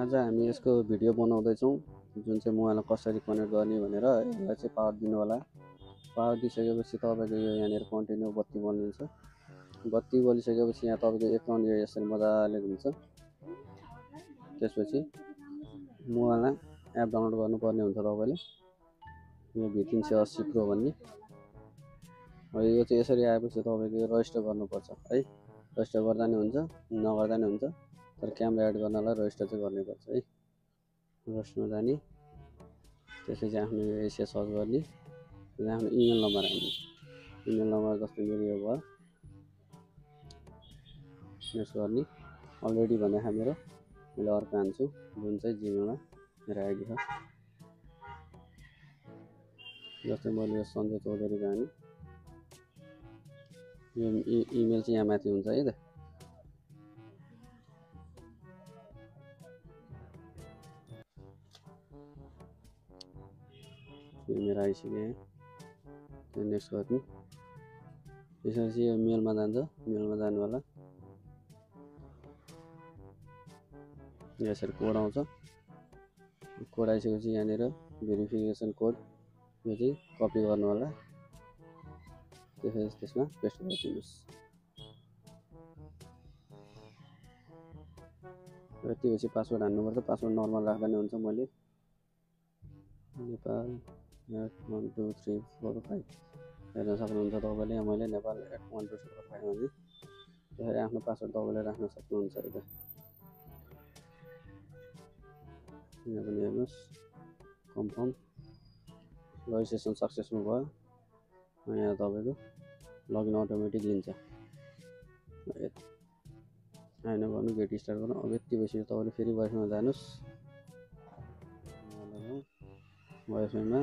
आज हामी यसको भिडियो बनाउँदैछौँ जुन चाहिँ मोबाइलमा कसरी कनेक्ट गर्ने भनेर। यसलाई चाहिँ पावर दिनु होला। पावर दिइसकेपछि तपाईँको यो यहाँनिर कन्टिन्यू बत्ती बलिन्छ। बत्ती बलिसकेपछि यहाँ तपाईँको एकाउन्ट यो यसरी मजाले हुन्छ। त्यसपछि मोबाइलमा एप डाउनलोड गर्नुपर्ने हुन्छ तपाईँले, यो V380 प्रो भन्ने। यो चाहिँ यसरी आएपछि तपाईँको रजिस्टर गर्नुपर्छ है। रजिस्टर गर्दा नि हुन्छ, नगर्दा नि हुन्छ, तर क्यामेरा एड गर्नलाई रजिस्टर चाहिँ गर्नुपर्छ है। रजिस्टरमा जाने, त्यसपछि आफ्नो एसिया सर्च गर्ने, आफ्नो इमेल नम्बर हाल्ने। इमेल नम्बर जस्तो मेरो यो भयो, नेक्स्ट गर्ने। अलरेडी भने मेरो मैले अर्को हान्छु जुन चाहिँ जिमेलमा मेरो आइडी छ। जस्तै मैले यो सञ्जय चौधरीको हाने, यो इमेल चाहिँ यहाँ माथि हुन्छ है त। यो मेरो आइसक्यो, त्यो नेक्स्ट गर्ने। त्यसपछि यो मेलमा जान्छ, मेलमा जानु होला। यसरी कोड आउँछ, कोड आइसकेपछि यहाँनिर भेरिफिकेसन कोड यो चाहिँ कपी गर्नु होला। त्यसपछि त्यसमा पेस्ट गरिदिनुहोस्। यतिपछि पासवर्ड हान्नुपर्छ। पासवर्ड नर्मल राख्दा नि हुन्छ। मैले नेपाल 1 2 3 4 5 हेर्न सक्नुहुन्छ तपाईँले। यहाँ मैले नेपाल 1 2 3 4 5 भने त्यसरी आफ्नो पासवर्ड तपाईँले राख्न सक्नुहुन्छ है त। यहाँ पनि हेर्नुहोस्, कन्फर्म रजिस्ट्रेसन सक्सेसफुल भयो। यहाँ तपाईँको लगइन अटोमेटिक लिन्छ। होइन गर्नु, गेट स्टार्ट गर्नु। अब यति भइसक्यो तपाईँले फेरि वाइफाईमा जानुहोस्। वाइफाईमा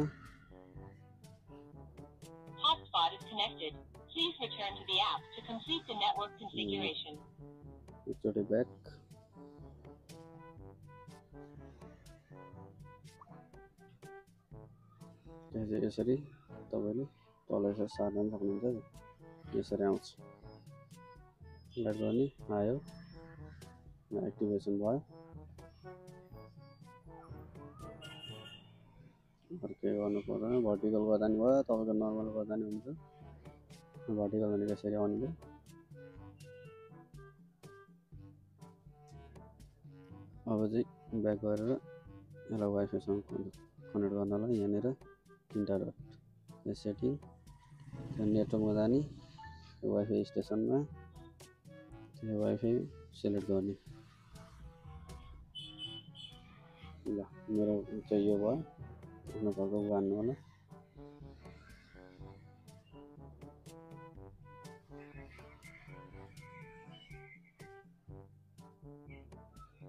Hotspot is connected. Please return to the app to complete the network configuration. एकचोटि ब्याक। यसरी तपाईँले तल यसरी सार्न सक्नुहुन्छ। यसरी आउँछ, लाइट गर्ने आयो, एक्टिभेसन भयो। के गर्नु पर्दैन, भर्टिकल गर्दा नि भयो, तपाईँको नर्मल गर्दा नि हुन्छ। भर्टिकल भनेको यसरी आउने। अब चाहिँ ब्याक गरेर यसलाई वाइफाईसँग कनेक्ट गर्नलाई यहाँनिर तिनवटा डट, यो सेटिङ, नेटवर्कमा जाने, वाइफाई स्टेसनमा त्यो वाइफाई सेलेक्ट गर्ने। ल मेरो चाहिँ यो भयो। आफ्नो घरको हान्नु होला।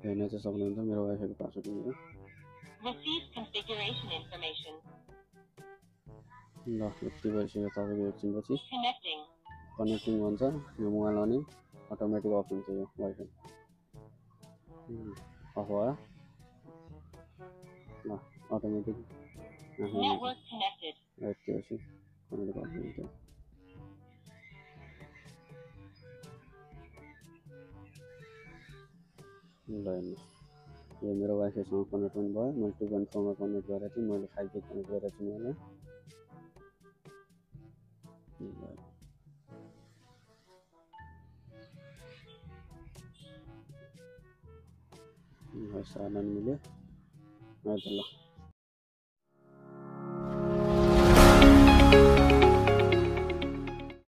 हेर्न चाहिँ सक्नुहुन्छ मेरो वाइफाईको पासवर्ड हो। Receive configuration information. ल यति भइसक्यो। तपाईँको एकछिनपछि Connecting. कनेक्टिङ भन्छ। यो मोबाइलमा नि अटोमेटिक अफ हुन्छ। यो वाइफाई अफ भयो। ल अटोमेटिक Network connected. यतिपछि कनेक्ट गरिदिन्छ। ल हेर्नुहोस्, यो मेरो वाइफाईसँग कनेक्ट हुनु भयो। मैले 2.4 मा कनेक्ट गरेको थिएँ, मैले 5G कनेक्ट गरेको छु। मलाई सार्न मिल्यो। ल